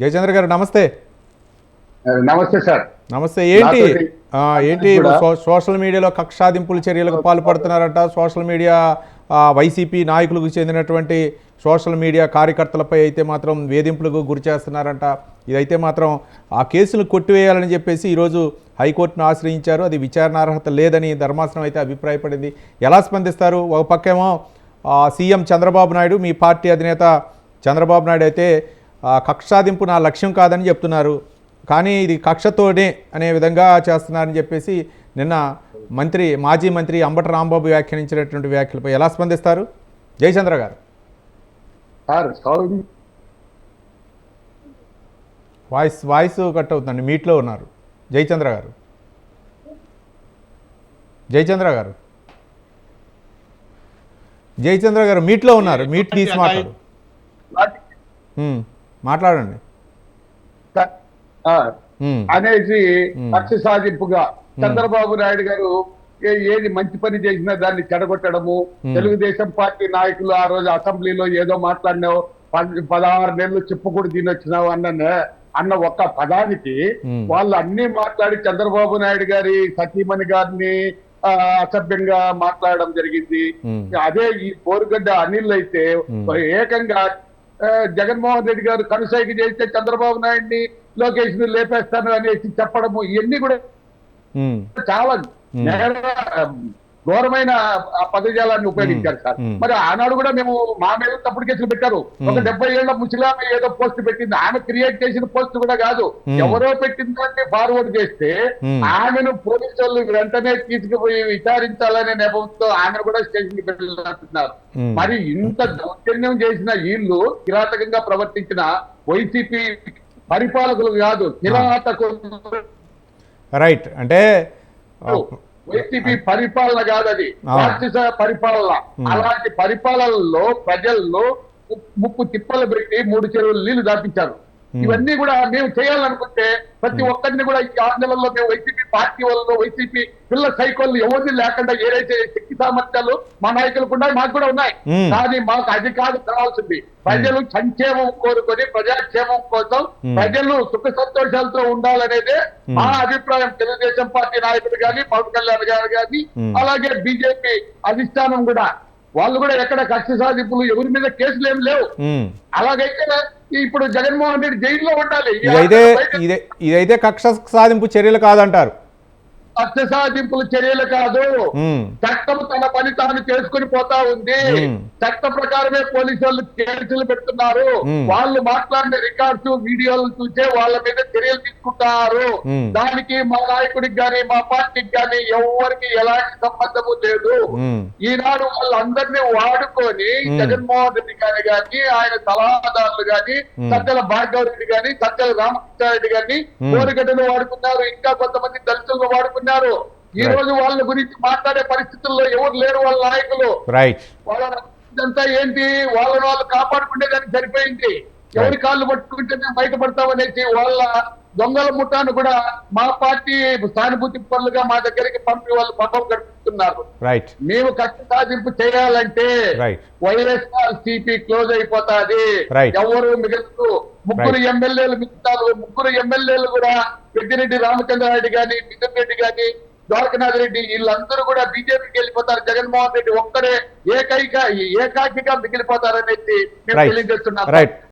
జయచంద్ర గారు నమస్తే. నమస్తే సార్. నమస్తే. ఏంటి సోషల్ మీడియాలో కక్షాదింపుల చర్యలకు పాల్పడుతున్నారట. సోషల్ మీడియా వైసీపీ నాయకులకు చెందినటువంటి సోషల్ మీడియా కార్యకర్తలపై అయితే మాత్రం వేధింపులకు గురి చేస్తున్నారంట. ఇదైతే మాత్రం ఆ కేసులు కొట్టివేయాలని చెప్పేసి ఈరోజు హైకోర్టును ఆశ్రయించారు. అది విచారణార్హత లేదని ధర్మాసనం అయితే అభిప్రాయపడింది. ఎలా స్పందిస్తారు? ఒక పక్కేమో సీఎం చంద్రబాబు నాయుడు, మీ పార్టీ అధినేత చంద్రబాబు నాయుడు అయితే కక్షాదింపు నా లక్ష్యం కాదని చెప్తున్నారు, కానీ ఇది కక్షతోనే అనే విధంగా చేస్తున్నారని చెప్పేసి నిన్న మాజీ మంత్రి అంబటి రాంబాబు వ్యాఖ్యానించినటువంటి వ్యాఖ్యలపై ఎలా స్పందిస్తారు జయచంద్ర గారు? వాయిస్ కట్ అవుతుందండి. మీట్లో ఉన్నారు జయచంద్ర గారు. జయచంద్ర గారు మీట్లో ఉన్నారు. మీట్ తీసి మాట్లాడండి అనేసి కక్ష సాధింపుగా చంద్రబాబు నాయుడు గారు ఏది మంచి పని చేసినా దాన్ని చెడగొట్టడము. తెలుగుదేశం పార్టీ నాయకులు ఆ రోజు అసెంబ్లీలో ఏదో మాట్లాడినావు, 16 నెలలు చెప్పుకూడదు తినొచ్చినావు అన్న ఒక్క పదానికి వాళ్ళు అన్ని మాట్లాడి చంద్రబాబు నాయుడు గారి సతీమణి గారిని అసభ్యంగా మాట్లాడడం జరిగింది. అదే ఈ బోరుగడ్డ అనిల్ అయితే ఏకంగా జగన్మోహన్ రెడ్డి గారు కనుసైకి చేస్తే చంద్రబాబు నాయుడిని లోకేష్ ని లేపేస్తాను అనేసి చెప్పడము, ఇవన్నీ కూడా చాలా ఘోరమైన పదజాలాన్ని ఉపయోగించారు సార్. మరి ఆనాడు కూడా మేము మా మీద తప్పుడు కేసులు పెట్టారు. ఒక 70 ఏళ్ల ముసలామె ఏదో పోస్ట్ పెట్టింది, ఆమె క్రియేట్ చేసిన పోస్ట్ కూడా కాదు, ఎవరో పెట్టిందంటే ఫార్వర్డ్ చేస్తే ఆమెను పోలీసు వాళ్ళు వెంటనే తీసుకుపోయి విచారించాలనే నెపంతో ఆమెను కూడా స్టేషన్ కి పెట్టారు. మరి ఇంత దౌర్జన్యం చేసిన వీళ్ళు, కిరాతకంగా ప్రవర్తించిన వైసీపీ పరిపాలకులు కాదు, కిరాతకులు. రైట్. అంటే వైసీపీ పరిపాలన కాదు, అది రాక్షస పరిపాలన. అలాంటి పరిపాలనలో ప్రజల్లో ముప్పు తిప్పలు పెట్టి 3 చెరువులు నీళ్లు దాపించారు. ఇవన్నీ కూడా మేము చేయాలనుకుంటే ప్రతి ఒక్కరిని కూడా ఈ 6 నెలల్లో మేము వైసీపీ పార్టీ వాళ్ళలో వైసీపీ పిల్ల సైకోళ్ళు ఎవరిని లేకుండా ఏదైతే శక్తి సామర్థ్యాలు మా నాయకులకు ఉన్నాయి, మాకు కూడా ఉన్నాయి. కానీ మాకు అది కాదు కావాల్సింది. ప్రజలు సంక్షేమం కోరుకొని ప్రజాక్షేమం కోసం ప్రజలు సుఖ సంతోషాలతో ఉండాలనేదే మా అభిప్రాయం. తెలుగుదేశం పార్టీ నాయకులు కానీ, పవన్ కళ్యాణ్ గారు కానీ, అలాగే బీజేపీ అధిష్టానం కూడా, వాళ్ళు కూడా ఎక్కడ కక్ష సాధింపులు ఎవరి మీద కేసులు ఏమి లేవు. అలాగైతే ఇప్పుడు జగన్మోహన్ రెడ్డి జైల్లో ఉండాలి. ఇదైతే కక్ష సాధింపు చర్యలు కాదంటారు. కక్ష సాధింపుల చర్యలు కాదు, చట్టం తన పని తాను చేసుకుని పోతా ఉంది. చట్ట ప్రకారమే పోలీసు వాళ్ళు కేసులు పెడుతున్నారు. వాళ్ళు మాట్లాడిన రికార్డ్స్ వీడియోలు చూసే వాళ్ళ మీద చర్యలు తీసుకుంటారు. దానికి మా నాయకుడికి గాని మా పార్టీకి గాని ఎవరికి ఎలాంటి సంబంధము లేదు. ఈనాడు వాళ్ళందరినీ వాడుకొని జగన్మోహన్ రెడ్డి గాని గాని ఆయన సలహాదారులు గాని, సజ్జల భార్గవ రెడ్డి గాని, సజ్జల రామకృష్ణారెడ్డి గాని కోరికటను వాడుకున్నారు. ఇంకా కొంతమంది దళితులను వాడుకున్నారు. ఈ రోజు వాళ్ళ గురించి మాట్లాడే పరిస్థితుల్లో ఎవరు లేరు వాళ్ళ నాయకులు. వాళ్ళంతా ఏంటి, వాళ్ళని వాళ్ళు కాపాడుకునేదానికి సరిపోయింది. ఎవరి కాళ్ళు పట్టుకుంటే మేము బయటపడతామనేసి వాళ్ళ దొంగల ముఠాను కూడా మా పార్టీ సానుభూతి పనులుగా మా దగ్గరికి పంపి వాళ్ళు పంపం గడుపుతున్నారు. మేము కక్ష సాధింపు చేయాలంటే వైఎస్ఆర్ సిపి క్లోజ్ అయిపోతాది, ఎవరు మిగలదు. 3 ఎమ్మెల్యేలు మిగులుతారు. 3 ఎమ్మెల్యేలు కూడా పెద్దిరెడ్డి రామచంద్రారెడ్డి గాని, మిథున్ రెడ్డి గాని, ద్వారకనాథ్ రెడ్డి వీళ్ళందరూ కూడా బీజేపీకి వెళ్ళిపోతారు. జగన్మోహన్ రెడ్డి ఒక్కరే ఏకాకిగా మిగిలిపోతారనేసి మేము తెలియజేస్తున్నాం.